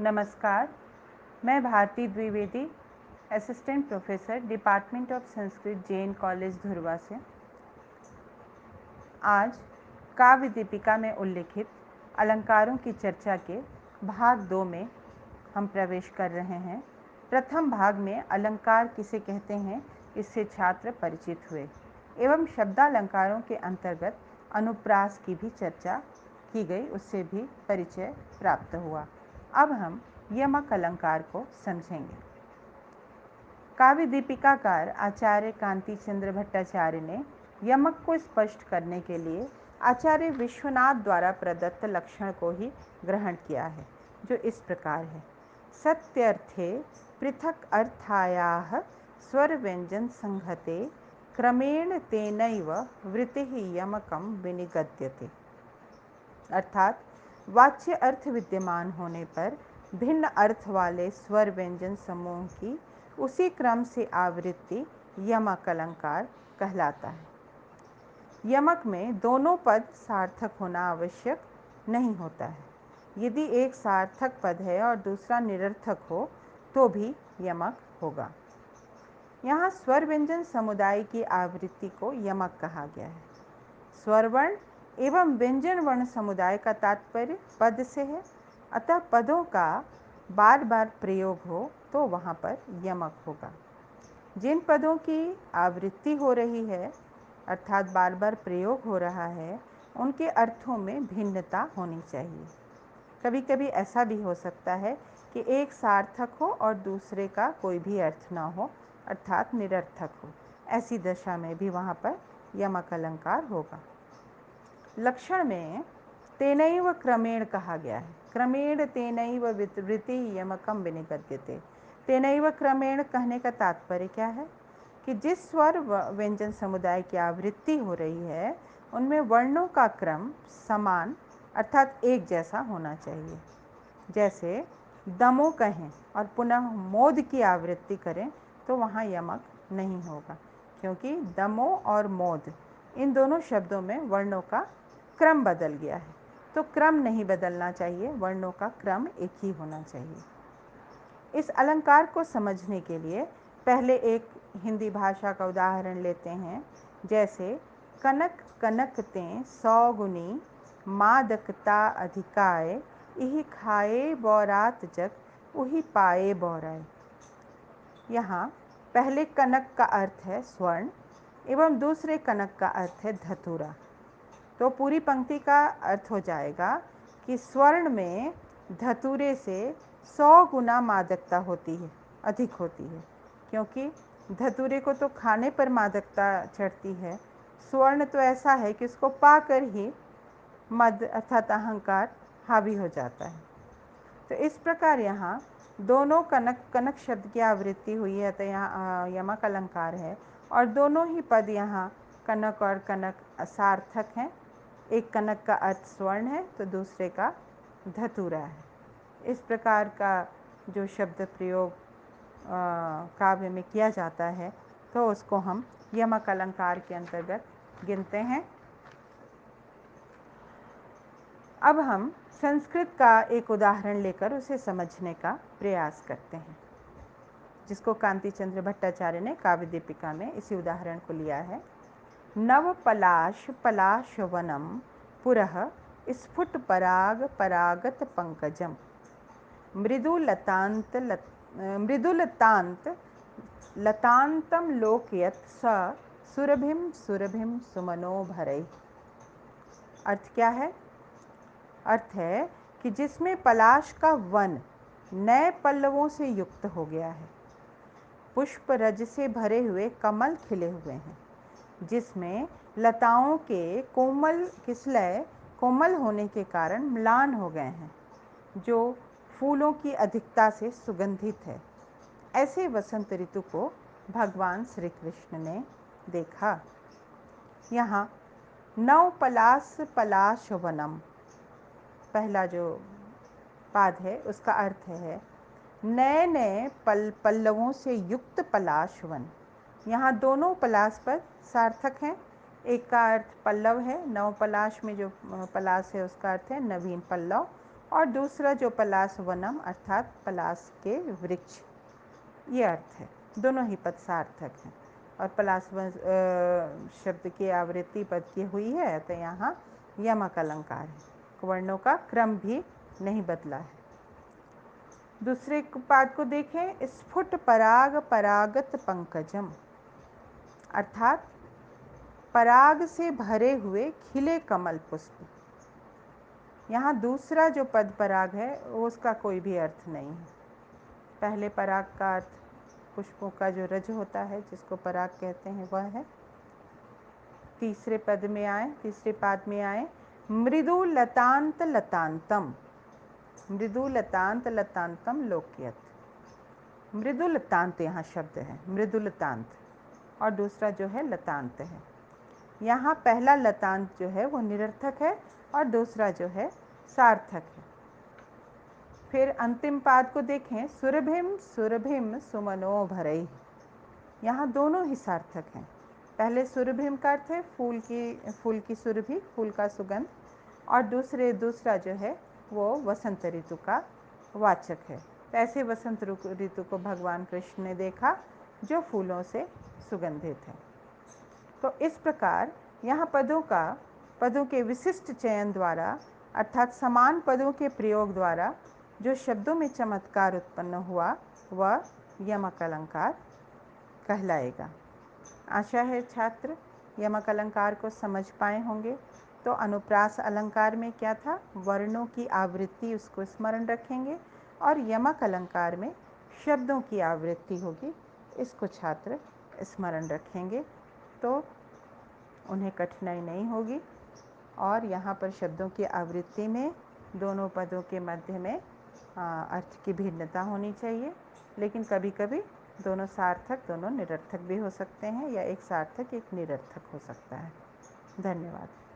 नमस्कार, मैं Bharti Dwivedi, assistant professor, department of Sanskrit, Jain college, Dhurwa से। आज काव्य दीपिका में उल्लिखित अलंकारों की चर्चा के भाग 2 में हम प्रवेश कर रहे हैं। प्रथम भाग में अलंकार किसे कहते हैं, इससे छात्र परिचित हुए एवं शब्दालंकारों के अंतर्गत अनुप्रास की भी चर्चा की गई, उससे भी परिचय प्राप्त हुआ। अब हम यमक अलंकार को समझेंगे। काव्य दीपिकाकार आचार्य कांति चंद्र भट्टाचार्य ने यमक को स्पष्ट करने के लिए आचार्य विश्वनाथ द्वारा प्रदत्त लक्षण को ही ग्रहण किया है, जो इस प्रकार है। सत्यर्थे पृथक अर्थायाः स्वर व्यंजन संहते क्रमेण तेनैव वृत्तिः यमकं विनिगद्यते। अर्थात वाच्य अर्थ विद्यमान होने पर भिन्न अर्थ वाले स्वर व्यंजन समूह की उसी क्रम से आवृत्ति यमक अलंकार कहलाता है। यमक में दोनों पद सार्थक होना आवश्यक नहीं होता है। यदि एक सार्थक पद है और दूसरा निरर्थक हो तो भी यमक होगा। यहाँ स्वर व्यंजन समुदाय की आवृत्ति को यमक कहा गया है। स्वरवर्ण एवं व्यंजन वर्ण समुदाय का तात्पर्य पद से है, अतः पदों का बार बार प्रयोग हो तो वहाँ पर यमक होगा। जिन पदों की आवृत्ति हो रही है अर्थात बार बार प्रयोग हो रहा है, उनके अर्थों में भिन्नता होनी चाहिए। कभी कभी ऐसा भी हो सकता है कि एक सार्थक हो और दूसरे का कोई भी अर्थ ना हो अर्थात निरर्थक हो। ऐसी दशा में भी वहाँ पर यमक अलंकार होगा। लक्षण में तेनैव क्रमेण कहा गया है। क्रमेण तेनैव वृत्ति यमकम विनिगद्यते। तेनैव क्रमेण कहने का तात्पर्य क्या है कि जिस स्वर व्यंजन समुदाय की आवृत्ति हो रही है उनमें वर्णों का क्रम समान अर्थात एक जैसा होना चाहिए। जैसे दमो कहें और पुनः मोद की आवृत्ति करें तो वहाँ यमक नहीं होगा, क्योंकि दमो और मोद इन दोनों शब्दों में वर्णों का क्रम बदल गया है। तो क्रम नहीं बदलना चाहिए, वर्णों का क्रम एक ही होना चाहिए। इस अलंकार को समझने के लिए पहले एक हिंदी भाषा का उदाहरण लेते हैं। जैसे कनक कनकते 100 गुनी मादकता अधिकाय, इहि खाए बौरात जग उहि पाए बौराए। यहाँ पहले कनक का अर्थ है स्वर्ण एवं दूसरे कनक का अर्थ है धतूरा। तो पूरी पंक्ति का अर्थ हो जाएगा कि स्वर्ण में धतूरे से 100 गुना मादकता होती है, अधिक होती है, क्योंकि धतूरे को तो खाने पर मादकता चढ़ती है। स्वर्ण तो ऐसा है कि उसको पाकर ही मद अर्थात अहंकार हावी हो जाता है। तो इस प्रकार यहाँ दोनों कनक शब्द की आवृत्ति हुई है, तो यहाँ यमक अलंकार है और दोनों ही पद यहाँ कनक और कनक सार्थक हैं। एक कनक का अर्थ स्वर्ण है तो दूसरे का धतूरा है। इस प्रकार का जो शब्द प्रयोग काव्य में किया जाता है तो उसको हम यमक अलंकार के अंतर्गत गिनते हैं। अब हम संस्कृत का एक उदाहरण लेकर उसे समझने का प्रयास करते हैं, जिसको कांति चंद्र भट्टाचार्य ने काव्य दीपिका में इसी उदाहरण को लिया है। नव पलाश पलाश वनम पुरः स्फुट पराग परागत पंकजम, मृदुलतांत लतांतम लोकयत स सुरभिम सुरभिम सुमनोभरैः। अर्थ क्या है? अर्थ है कि जिसमें पलाश का वन नए पल्लवों से युक्त हो गया है, पुष्प रज से भरे हुए कमल खिले हुए हैं, जिसमें लताओं के कोमल किसलय कोमल होने के कारण म्लान हो गए हैं, जो फूलों की अधिकता से सुगंधित है। ऐसे वसंत ऋतु को भगवान श्री कृष्ण ने देखा। यहाँ नव पलाश पलाश वनम, पहला जो पाद है उसका अर्थ है नए नए पल्लवों से युक्त पलाश वन। यहाँ दोनों पलाश पद सार्थक हैं। एक का अर्थ पल्लव है, नव पलाश में जो पलाश है उसका अर्थ है नवीन पल्लव, और दूसरा जो पलाश वनम अर्थात पलाश के वृक्ष, ये अर्थ है। दोनों ही पद सार्थक हैं। और पलाश शब्द की आवृत्ति पद की हुई है, तो यहाँ यमक अलंकार है। वर्णों का क्रम भी नहीं बदला है। दूसरे पाद को देखें, स्फुट पराग परागत पंकजम, अर्थात पराग से भरे हुए खिले कमल पुष्प। यहाँ दूसरा जो पद पराग है उसका कोई भी अर्थ नहीं है। पहले पराग का अर्थ पुष्पों का जो रज होता है, जिसको पराग कहते हैं, वह है। तीसरे पाद में आए मृदु लतांत लतांतम, मृदु लतांत लतांतम लोक्यत। मृदु लतांत यहाँ शब्द है, मृदु लतांत, और दूसरा जो है लतांत है। यहाँ पहला लतांत जो है वो निरर्थक है और दूसरा जो है सार्थक है। फिर अंतिम पाद को देखें, सुरभिम सुरभिम सुमनो भरई। यहाँ दोनों ही सार्थक हैं। पहले सुरभिम का अर्थ है फूल की सुरभि, फूल का सुगंध, और दूसरा जो है वो वसंत ऋतु का वाचक है। ऐसे वसंत ऋतु को भगवान कृष्ण ने देखा जो फूलों से सुगंधित है। तो इस प्रकार यहाँ पदों के विशिष्ट चयन द्वारा, अर्थात समान पदों के प्रयोग द्वारा जो शब्दों में चमत्कार उत्पन्न हुआ वह यमक अलंकार कहलाएगा। आशा है छात्र यमक अलंकार को समझ पाए होंगे। तो अनुप्रास अलंकार में क्या था, वर्णों की आवृत्ति, उसको स्मरण रखेंगे, और यमक अलंकार में शब्दों की आवृत्ति होगी, इसको छात्र स्मरण रखेंगे तो उन्हें कठिनाई नहीं होगी। और यहाँ पर शब्दों की आवृत्ति में दोनों पदों के मध्य में अर्थ की भिन्नता होनी चाहिए, लेकिन कभी कभी दोनों सार्थक दोनों निरर्थक भी हो सकते हैं, या एक सार्थक एक निरर्थक हो सकता है। धन्यवाद।